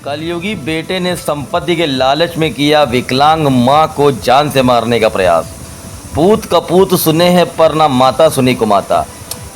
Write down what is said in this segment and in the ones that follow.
कलयुगी बेटे ने संपत्ति के लालच में किया विकलांग मां को जान से मारने का प्रयास। पूत कपूत सुने हैं पर ना माता सुनी को माता।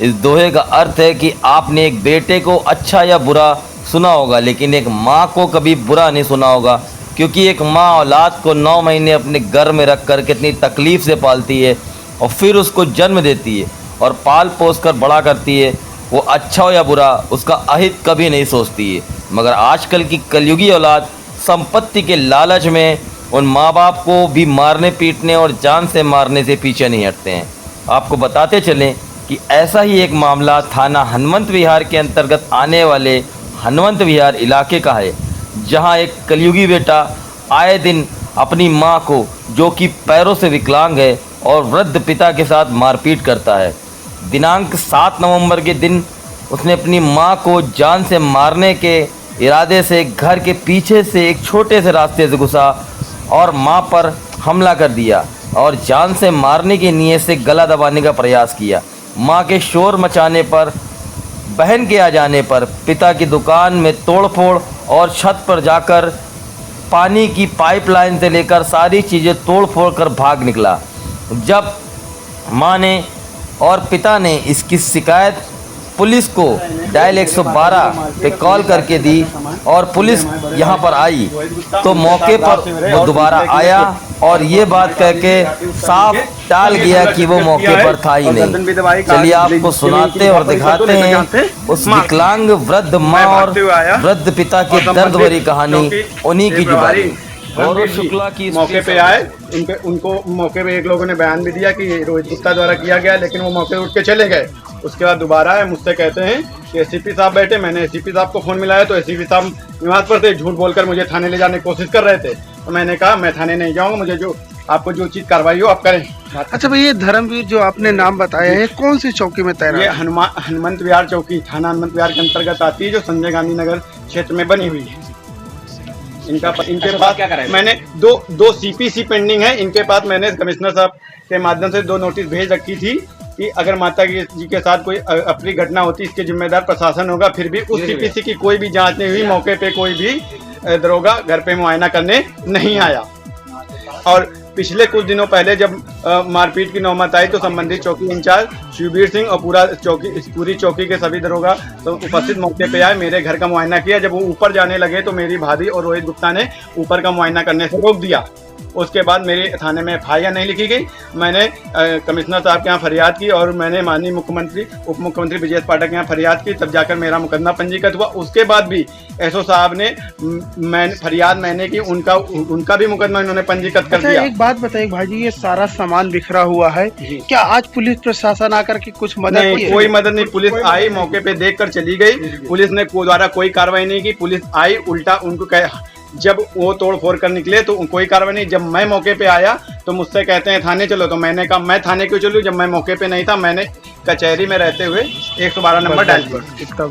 इस दोहे का अर्थ है कि आपने एक बेटे को अच्छा या बुरा सुना होगा, लेकिन एक माँ को कभी बुरा नहीं सुना होगा, क्योंकि एक माँ औलाद को 9 महीने अपने घर में रख कर कितनी तकलीफ़ से पालती है और फिर उसको जन्म देती है और पाल पोस कर बड़ा करती है। वो अच्छा हो या बुरा उसका अहित कभी नहीं सोचती है। मगर आजकल की कलयुगी औलाद संपत्ति के लालच में उन माँ बाप को भी मारने पीटने और जान से मारने से पीछे नहीं हटते हैं। आपको बताते चलें कि ऐसा ही एक मामला थाना हनुमंत विहार के अंतर्गत आने वाले हनुमंत विहार इलाके का है, जहां एक कलयुगी बेटा आए दिन अपनी मां को, जो कि पैरों से विकलांग है, और वृद्ध पिता के साथ मारपीट करता है। दिनांक 7 नवंबर के दिन उसने अपनी मां को जान से मारने के इरादे से घर के पीछे से एक छोटे से रास्ते से घुसा और मां पर हमला कर दिया और जान से मारने की नीयत से गला दबाने का प्रयास किया। मां के शोर मचाने पर, बहन के आ जाने पर पिता की दुकान में तोड़फोड़ और छत पर जाकर पानी की पाइपलाइन से लेकर सारी चीज़ें तोड़-फोड़ कर भाग निकला। जब मां ने और पिता ने इसकी शिकायत पुलिस को डायल 112 पे कॉल करके दी और पुलिस यहां पर आई, तो मौके पर वो दोबारा आया और ये बात कह के साफ टाल गया कि वो मौके पर था ही नहीं। चलिए आपको सुनाते और दिखाते हैं उस विकलांग वृद्ध माँ और वृद्ध पिता की दर्द भरी कहानी उन्हीं की जुबानी। गौरव शुक्ला की मौके पे आए, उनको मौके पे एक लोगों ने बयान भी दिया कि रोहित गुप्ता द्वारा किया गया, लेकिन वो मौके उठ के चले गए। उसके बाद दोबारा आए, मुझसे कहते हैं कि एसीपी साहब बैठे। मैंने एसीपी साहब को फ़ोन मिलाया तो एसीपी साहब निवास पर थे, झूठ बोलकर मुझे थाने ले जाने की कोशिश कर रहे थे। तो मैंने कहा मैं थाने नहीं जाऊँगा, मुझे जो आपको जो चीज़ कार्रवाई हो आप करें। अच्छा भैया, धर्मवीर जो आपने नाम बताया है कौन सी चौकी में तैनात? ये हनुमंत विहार चौकी थाना हनुमंत विहार के अंतर्गत आती है, जो संजय गांधी नगर क्षेत्र में बनी हुई है। इनके पास क्या करा है? मैंने दो सीपीसी पेंडिंग है। इनके पास मैंने कमिश्नर साहब के माध्यम से 2 नोटिस भेज रखी थी कि अगर माता जी के साथ कोई अपनी घटना होती, इसके जिम्मेदार प्रशासन होगा। फिर भी उस सीपीसी की कोई भी जांच नहीं हुई। मौके पे कोई भी दरोगा घर पे मुआयना करने नहीं आया। और पिछले कुछ दिनों पहले जब मारपीट की नौबत आई तो संबंधित चौकी इंचार्ज शिवबीर सिंह और पूरी चौकी के सभी दरोगा तो उपस्थित मौके पे आए, मेरे घर का मुआयना किया। जब वो ऊपर जाने लगे तो मेरी भाभी और रोहित गुप्ता ने ऊपर का मुआयना करने से रोक दिया। उसके बाद मेरे थाने में FIR नहीं लिखी गई। मैंने कमिश्नर साहब के यहाँ फरियाद की और मैंने माननीय मुख्यमंत्री उप मुख्यमंत्री ब्रजेश पाठक के यहाँ फरियाद की, तब जाकर मेरा मुकदमा पंजीकृत हुआ। उसके बाद भी एसओ साहब ने फरियाद मैंने की, उनका भी मुकदमा इन्होंने पंजीकृत कर दिया। एक बात बताइए भाई, ये सारा सामान बिखरा हुआ है, क्या आज पुलिस प्रशासन आकर के कुछ मदद नहीं? कोई मदद नहीं। पुलिस आई, मौके पे देख कर चली गई। पुलिस ने द्वारा कोई कार्रवाई नहीं की। पुलिस आई, उल्टा उनको जब वो तोड़ फोड़ कर निकले तो कोई कार्रवाई नहीं। जब मैं मौके पे आया तो मुझसे कहते हैं थाने चलो, तो मैंने कहा मैं थाने क्यों चलूं जब मैं मौके पे नहीं था। मैंने कचहरी में रहते हुए 112 नंबर डायल किया।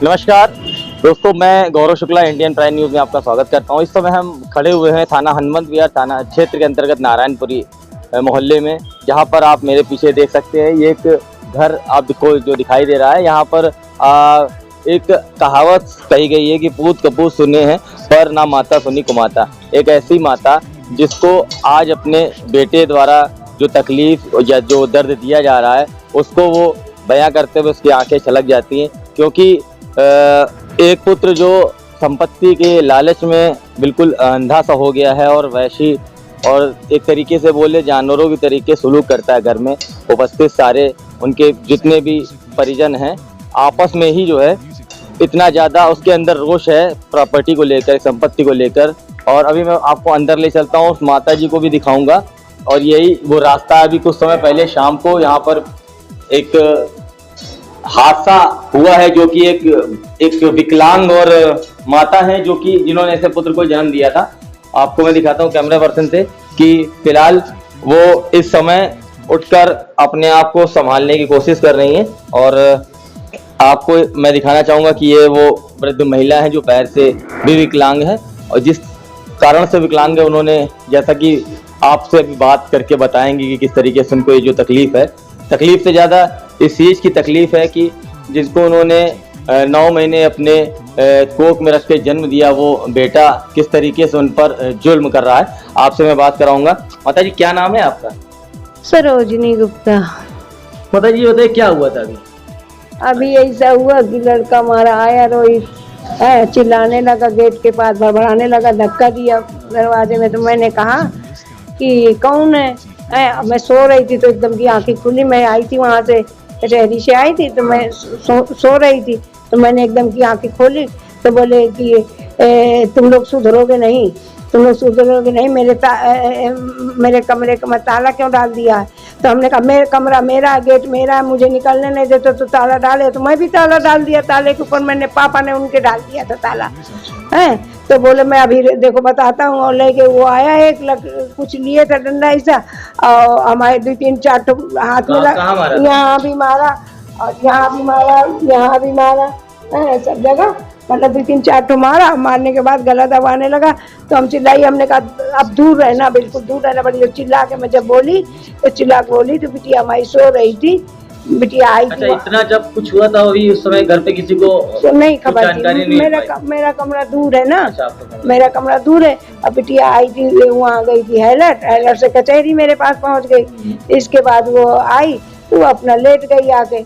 नमस्कार दोस्तों, मैं गौरव शुक्ला इंडियन प्राइम न्यूज़ में आपका स्वागत करता हूं। इस समय हम खड़े हुए हैं थाना हनुमंत विहार थाना क्षेत्र के अंतर्गत नारायणपुरी मोहल्ले में, जहां पर आप मेरे पीछे देख सकते हैं ये एक घर आपको जो दिखाई दे रहा है। यहाँ पर एक कहावत कही गई है कि पूत कपूत सुने हैं पर ना माता सुनी को माता। एक ऐसी माता जिसको आज अपने बेटे द्वारा जो तकलीफ या जो दर्द दिया जा रहा है उसको वो बयां करते हुए उसकी आंखें छलक जाती हैं, क्योंकि एक पुत्र जो संपत्ति के लालच में बिल्कुल अंधा सा हो गया है और वैसी और एक तरीके से बोले जानवरों की तरीके सलूक करता है। घर में उपस्थित सारे उनके जितने भी परिजन हैं आपस में ही जो है इतना ज़्यादा उसके अंदर रोष है प्रॉपर्टी को लेकर, संपत्ति को लेकर। और अभी मैं आपको अंदर ले चलता हूँ, उस माता जी को भी दिखाऊंगा। और यही वो रास्ता, अभी कुछ समय पहले शाम को यहाँ पर एक हादसा हुआ है, जो कि एक विकलांग और माता है जो कि जिन्होंने ऐसे पुत्र को जन्म दिया था। आपको मैं दिखाता हूँ कैमरा पर्सन से कि फिलहाल वो इस समय उठकर अपने आप को संभालने की कोशिश कर रही हैं। और आपको मैं दिखाना चाहूँगा कि ये वो वृद्ध महिला है जो पैर से भी विकलांग है, और जिस कारण से विकलांग है उन्होंने, जैसा कि आपसे अभी बात करके बताएंगे कि किस तरीके से उनको ये जो तकलीफ है, तकलीफ से ज़्यादा इस चीज़ की तकलीफ है कि जिसको उन्होंने 9 महीने अपने कोख में रख के जन्म दिया वो बेटा किस तरीके से उन पर जुल्म कर रहा है, आपसे मैं बात कराऊंगा। माता जी क्या नाम है आपका? सरोजनी गुप्ता। माता जी बताइए क्या हुआ था अभी? अभी ऐसा हुआ कि लड़का हमारा आया रोहित चिल्लाने लगा, गेट के पास भड़बड़ाने लगा, धक्का दिया दरवाजे में। तो मैंने कहा कि कौन है? मैं सो रही थी तो एकदम की आंखें खुली। मैं आई थी वहां से, कचहरी से आई थी तो मैं सो रही थी तो मैंने एकदम की आंखें खोली तो बोले कि तुम लोग सुधरोगे नहीं, तुम लोग सुधरोगे नहीं, मेरे कमरे का ताला क्यों डाल दिया है? तो हमने कहा मेरा कमरा मेरा, गेट मेरा, मुझे निकलने नहीं देते तो ताला डाले। तो मैं भी ताला डाल दिया, ताले के ऊपर मैंने, पापा ने उनके डाल दिया था ताला है। तो बोले मैं अभी देखो बताता हूँ, और लेके वो आया एक कुछ लिए था डंडा ऐसा, और हमारे 2-3-4 हाथ में यहाँ भी मारा और यहाँ भी मारा, यहाँ भी मारा, सब जगह मतलब 2-3-4 मारा। मारने के बाद गला दबाने लगा तो हम चिल्लाई, हमने कहा अब दूर रहना, बिल्कुल दूर रहना। बड़ी चिल्ला के मैं जब बोली तो बिटिया हमारी सो रही थी, बिटिया आई थी। इतना जब कुछ हुआ था अभी उस समय घर पे किसी को तो नहीं खबर थी, मेरा कमरा दूर है ना, मेरा कमरा दूर है। अब बिटिया आई थी, वहाँ गई थी हैलट से कचहरी मेरे पास पहुँच गई। इसके बाद वो आई तो वो अपना लेट गई आके।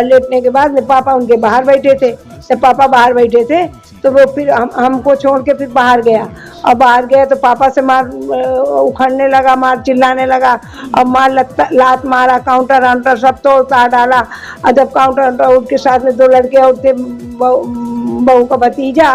लेटने के बाद में पापा उनके बाहर बैठे थे, तो पापा बाहर बैठे थे तो वो फिर हमको छोड़ के फिर बाहर गया। और बाहर गया तो पापा से मार उखड़ने लगा, मार चिल्लाने लगा और मार लात मारा, काउंटर वाउंटर सब तोड़ ताड़ डाला। और जब काउंटर उनके साथ में 2 लड़के और थे, बहू का भतीजा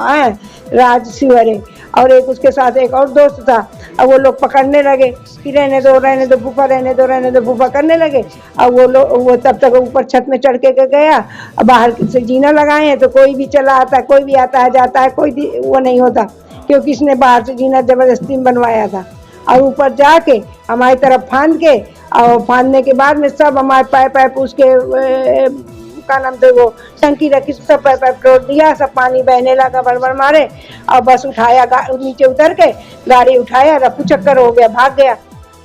है राज सिवरे, और एक उसके साथ एक और दोस्त था। अब वो लोग पकड़ने लगे कि रहने दो फूफा, रहने दो फूफा करने लगे। अब वो तब तक ऊपर छत में चढ़ के गया। अब बाहर से जीना लगाए हैं तो कोई भी चला आता है, कोई भी आता है जाता है, कोई वो नहीं होता, क्योंकि इसने बाहर से जीना जबरदस्ती बनवाया था। और ऊपर जाके हमारी तरफ फांद के, और फांदने के बाद में सब हमारे पैप उसके का नाम थे वो टंकी रखी, सब पैप तोड़ दिया, सब पानी बहने लगा, बड़बड़ मारे। और बस उठाया, नीचे उतर के गाड़ी उठाया, रफू चक्कर हो गया, भाग गया।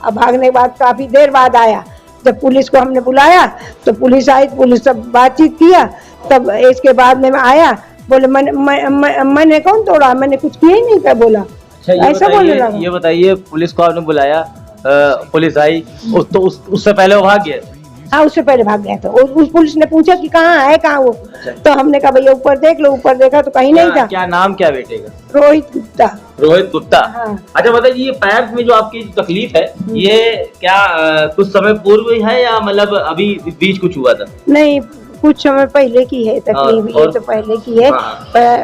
अब भागने के बाद काफी देर बाद आया, जब पुलिस को हमने बुलाया तो पुलिस आई, पुलिस सब बातचीत किया। तब इसके बाद में आया, बोले मैंने कौन तोड़ा, मैंने कुछ किया ही नहीं, क्या बोला ऐसा बोलने लगा। ये बताइए पुलिस को आपने बुलाया, पुलिस आई तो उससे पहले वो भाग गया? हाँ, उससे पहले भाग गया था। उस पुलिस ने पूछा कि कहाँ है, कहाँ वो? तो हमने कहा भैया ऊपर देख लो, ऊपर देखा तो कहीं नहीं था। क्या नाम क्या बेटे का? रोहित गुप्ता। रोहित गुप्ता। हाँ। अच्छा बताइए, ये पैर में जो आपकी तकलीफ है ये क्या कुछ समय पूर्व है या मतलब अभी बीच कुछ हुआ था? नहीं, कुछ समय पहले की है तकलीफ, ये तो पहले की है।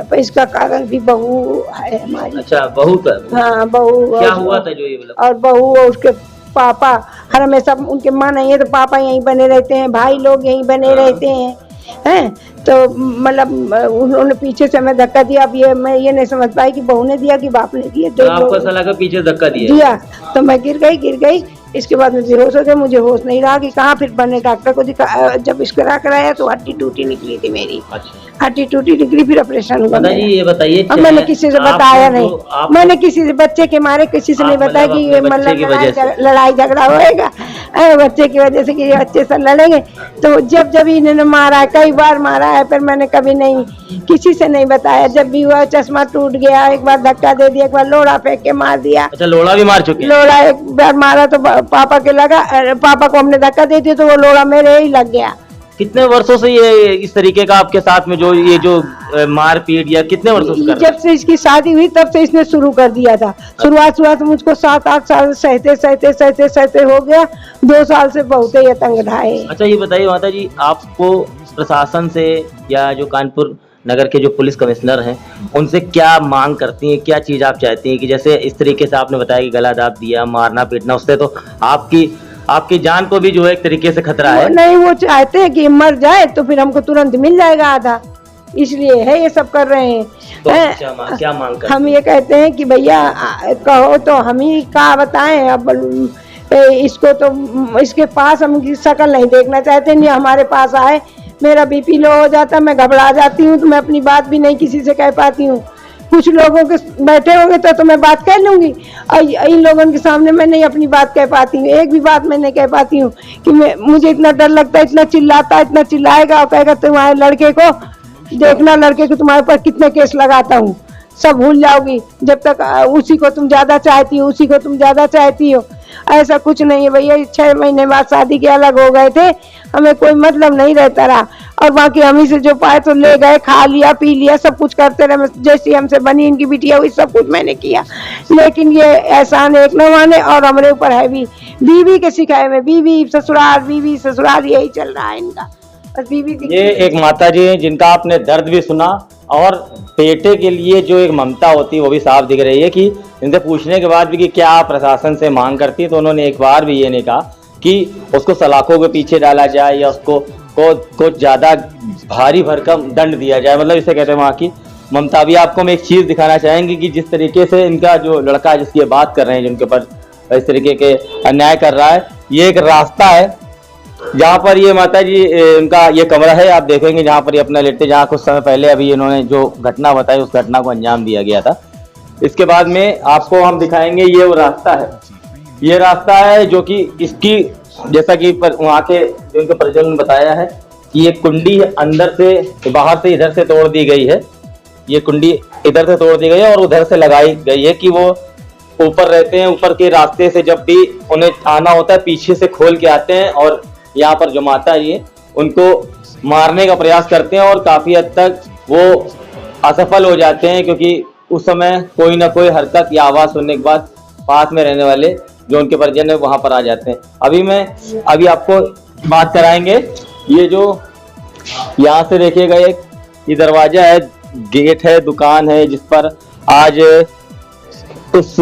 पर इसका कारण भी बहू है हमारी। अच्छा, बहू का? हाँ, बहू। क्या हुआ था जो ये? और बहू और उसके पापा हर हमेशा, उनके माँ नहीं है तो पापा यहीं बने रहते हैं, भाई लोग यहीं बने रहते हैं। तो मतलब उन्होंने पीछे से हमें धक्का दिया। अब ये मैं ये नहीं समझ पाई कि बहू ने दिया कि बाप ने दिया। तो आपको ऐसा लगा पीछे धक्का दिया तो मैं गिर गई। इसके बाद में बेहोश हो गया, मुझे होश नहीं रहा कि कहाँ। फिर मैंने डॉक्टर को दिखा, जब इसका कराया तो हड्डी टूटी निकली थी मेरी। हड्डी टूटी निकली, फिर ऑपरेशन हुआ। ये बताइए, मैंने किसी से बताया नहीं, मैंने किसी से, बच्चे के मारे किसी से नहीं बताया कि ये मतलब लड़ाई झगड़ा होएगा बच्चे की वजह से, कि बच्चे से लड़ेंगे। तो जब इन्होंने मारा, कई बार मारा है, फिर मैंने कभी नहीं किसी से नहीं बताया। जब भी हुआ चश्मा टूट गया, एक बार धक्का दे दिया, एक बार लोड़ा फेंक के मार दिया। अच्छा, लोड़ा भी मार चुके? लोड़ा एक बार मारा तो पापा के लगा, पापा को हमने धक्का दे दिया तो वो लोड़ा मेरे ही लग गया। कितने वर्षों से ये इस तरीके का आपके साथ में जो मारपीट, या कितने वर्षों से? जब से इसकी शादी हुई तब से इसने शुरू कर दिया था। शुरुआत मुझको 7-8 साल सहते हो गया। 2 साल से बहुत ही तंग ढाए। अच्छा, ये बताइए माता जी, आपको प्रशासन से या जो कानपुर नगर के जो पुलिस कमिश्नर हैं उनसे क्या मांग करती हैं, क्या चीज आप चाहती हैं? कि जैसे इस तरीके से आपने बताया कि गला दाब दिया, मारना पीटना, उससे तो आपकी जान को भी जो है एक तरीके से खतरा है। नहीं, वो चाहते हैं कि मर जाए तो फिर हमको तुरंत मिल जाएगा आधा, इसलिए है ये सब कर रहे हैं। तो क्या मांग करते हैं? हम ये कहते हैं कि भैया कहो तो हम ही क्या बताएं। अब इसको तो इसके पास हम शक्ल नहीं देखना चाहते, नहीं हमारे पास आए। मेरा बीपी लो हो जाता, मैं घबरा जाती हूँ, तो मैं अपनी बात भी नहीं किसी से कह पाती हूँ। कुछ लोगों के बैठे होंगे तो मैं बात कह लूंगी, और इन लोगों के सामने मैं नहीं अपनी बात कह पाती हूँ। एक भी बात मैं नहीं कह पाती हूँ कि मुझे इतना डर लगता है, इतना चिल्लाता है, इतना चिल्लाएगा और कहेगा तुम्हारे लड़के को देखना, लड़के को तुम्हारे ऊपर कितने केस लगाता हूँ, सब भूल जाओगी। जब तक उसी को तुम ज्यादा चाहती हो, उसी को तुम ज्यादा चाहती हो। ऐसा कुछ नहीं है भैया, 6 महीने बाद शादी के अलग हो गए थे, हमें कोई मतलब नहीं रहता रहा, और बाकी हम ही से जो पाए तो ले गए, खा लिया, पी लिया, सब कुछ करते रहे। जैसी हमसे बनी इनकी बिटिया हुई सब कुछ मैंने किया, लेकिन ये एहसान एक न माने और हमारे ऊपर है भी बीवी के सिखाए में, बीवी ससुराल यही चल रहा है इनका। बस बीवी ये एक माता जी हैं जिनका आपने दर्द भी सुना, और बेटे के लिए जो एक ममता होती है वो भी साफ दिख रही है कि इनसे पूछने के बाद भी कि क्या आप प्रशासन से मांग करती है, तो उन्होंने एक बार भी ये नहीं कहा कि उसको सलाखों के पीछे डाला जाए या उसको कुछ ज़्यादा भारी भरकम दंड दिया जाए। मतलब इसे कहते हैं वहाँ की ममता। अभी आपको हम एक चीज़ दिखाना चाहेंगे कि जिस तरीके से इनका जो लड़का जिसकी बात कर रहे हैं, जिनके ऊपर इस तरीके के अन्याय कर रहा है, ये एक रास्ता है जहाँ पर ये माता जी उनका ये कमरा है, आप देखेंगे जहाँ पर ये अपना लेटते, जहाँ कुछ समय पहले अभी इन्होंने जो घटना बताई उस घटना को अंजाम दिया गया था। इसके बाद में आपको हम दिखाएंगे ये वो रास्ता है, ये रास्ता है जो कि इसकी जैसा कि वहाँ के जो इनके परिजन ने बताया है कि ये कुंडी अंदर से बाहर से इधर से तोड़ दी गई है, ये कुंडी इधर से तोड़ दी गई है और उधर से लगाई गई है कि वो ऊपर रहते हैं, ऊपर के रास्ते से जब भी उन्हें आना होता है पीछे से खोल के आते हैं और यहाँ पर जो माता जी उनको मारने का प्रयास करते हैं, और काफी हद तक वो असफल हो जाते हैं क्योंकि उस समय कोई ना कोई हरकत या आवाज सुनने के बाद पास में रहने वाले जो उनके परिजन है वहां पर आ जाते हैं। अभी आपको बात कराएंगे, ये जो यहाँ से देखिएगा एक ये दरवाजा है, गेट है, दुकान है, जिस पर आज उस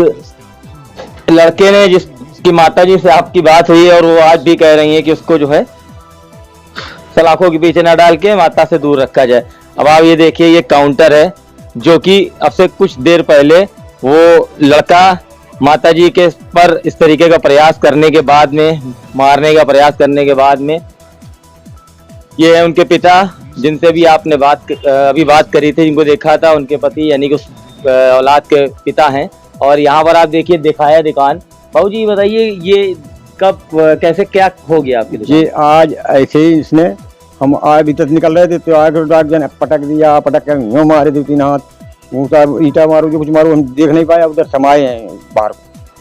लड़के ने जिसकी माता जी से आपकी बात हुई है और वो आज भी कह रही है कि उसको जो है सलाखों के पीछे ना डाल के माता से दूर रखा जाए। अब आप ये देखिए ये काउंटर है जो कि अब से कुछ देर पहले वो लड़का माता जी के पर इस तरीके का प्रयास करने के बाद में, मारने का प्रयास करने के बाद में, ये है उनके पिता जिनसे भी आपने अभी बात करी थी, जिनको देखा था, उनके पति यानी कि उस औलाद के पिता हैं। और यहाँ पर आप देखिए दिखाया दुकान। बाबू जी बताइए ये कब कैसे क्या हो गया आपकी दुकान? ये आज ऐसे ही इसने हम आए भीतर निकल रहे थे तो आगे पटक दिया, पटक कर यूं मारे 2-3 हाथ, ईटा मारो जो कुछ मारो, हम देख नहीं पाया, उधर समाये हैं बाहर।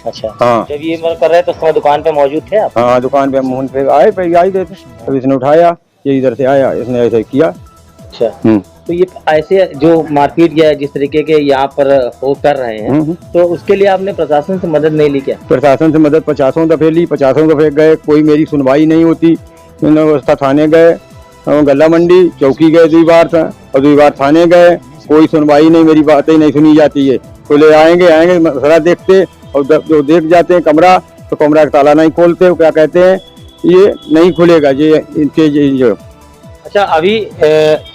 अच्छा हाँ, जब ये कर रहे तो उस समय दुकान पे मौजूद थे आप? हाँ दुकान पे हम पे आए थे, तब इसने उठाया, ये इधर से आया, इसने ऐसे किया। अच्छा तो ये ऐसे जो मारपीट या जिस तरीके के यहाँ पर हो कर रहे हैं तो उसके लिए आपने प्रशासन से मदद नहीं ली क्या? प्रशासन से मदद 50 दफे ली, 50 दफे गए, कोई मेरी सुनवाई नहीं होती। व्यवस्था थाने गए, गला मंडी चौकी गए 2 बार था, और 2 बार थाने गए, कोई सुनवाई नहीं, मेरी बातें नहीं सुनी जाती है। तो ले आएंगे मसला देखते और जो देख जाते हैं कमरा, तो कमरा का ताला नहीं खोलते, क्या कहते हैं ये नहीं खुलेगा, ये इनके जो। अच्छा अभी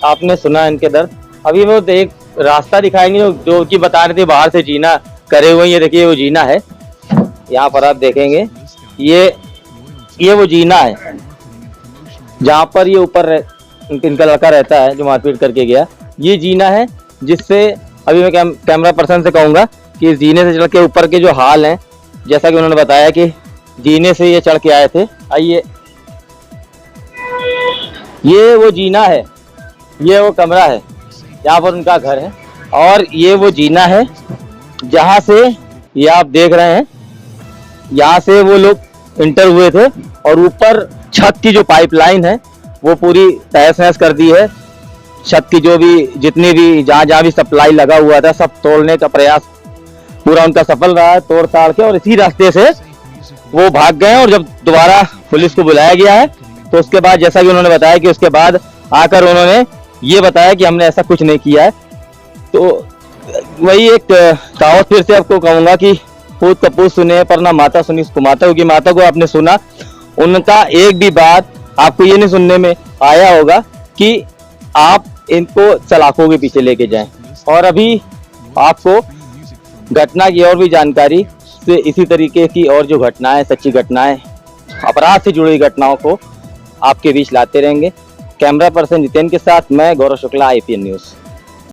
आपने सुना इनके दर्द, अभी वो एक रास्ता दिखाएंगे जो कि बता रहे थे बाहर से जीना करे हुए। ये देखिए वो जीना है, यहाँ पर आप देखेंगे ये वो जीना है जहाँ पर ये ऊपर इनका लड़का रहता है जो मारपीट करके गया। ये जीना है जिससे अभी मैं कैमरा पर्सन से कहूँगा कि इस जीने से चढ़ के ऊपर के जो हाल हैं, जैसा कि उन्होंने बताया कि जीने से ये चढ़ के आए थे। आइए ये वो जीना है, ये वो कमरा है यहाँ पर उनका घर है, और ये वो जीना है जहाँ से ये आप देख रहे हैं, यहाँ से वो लोग इंटर हुए थे, और ऊपर छत की जो पाइपलाइन है वो पूरी तहस नहस कर दी है। छत की जो भी जितनी भी जहाँ भी सप्लाई लगा हुआ था सब तोड़ने का प्रयास पूरा उनका सफल रहा है, तोड़ ताड़ के, और इसी रास्ते से वो भाग गए। और जब दोबारा पुलिस को बुलाया गया है तो उसके बाद जैसा कि उन्होंने बताया कि उसके बाद आकर उन्होंने ये बताया कि हमने ऐसा कुछ नहीं किया है। तो वही एक कहावत फिर से आपको कहूँगा कि पूत कपूत सुने पर ना माता सुनी उसको माता, क्योंकि माता को आपने सुना, उनका एक भी बात आपको ये नहीं सुनने में आया होगा कि आप इनको सलाखों के पीछे लेके जाएं। और अभी आपको घटना की और भी जानकारी से इसी तरीके की और जो घटनाएं, सच्ची घटनाएं, अपराध से जुड़ी घटनाओं को आपके बीच लाते रहेंगे। कैमरा पर्सन जितेन के साथ मैं गौरव शुक्ला, IPN न्यूज़।